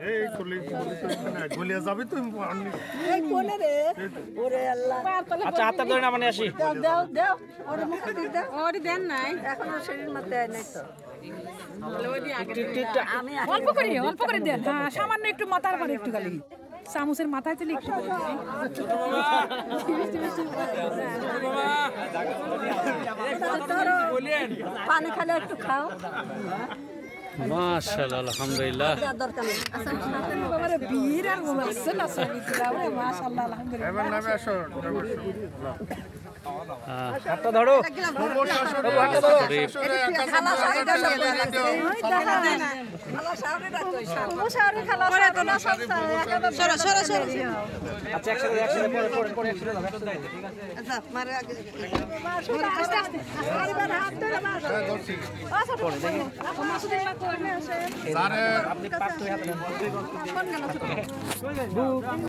এই কলি গলিয়া যাবে তুই এই কোনে রে ওরে আল্লাহ আচ্ছা হাতটা ধরে না মানে আসি দাও দাও ওরে মুখে দি দাও ওরে দেন নাই এখনো শরীর মধ্যে নাই তো অল্প করে দেন হ্যাঁ সামান্য একটু মাথার পরে একটু গালি চামচের মাথায় তুলে একটু পানি খালে একটু খাও মাশাআল্লাহ আলহামদুলিল্লাহ দরকার নেই বাবারে বীর আর আছে না সবই দিলাম মাশাআল্লাহ আলহামদুলিল্লাহ এবার নামে আসো হাতটা ধরো হাতটা ধরো খালা সাইডে খালা সামনে রাখো সামনে খালা সরা সরা সরা আচ্ছা একসাথে পরে একসাথে দাও ঠিক আছে আচ্ছা মারে আগে আস্তে আস্তে আরেবার হাত ধরে মাস পরে দেখি মাসুদ এগুলা করলে আসে আরে আপনি পাঁচ হাতে নেন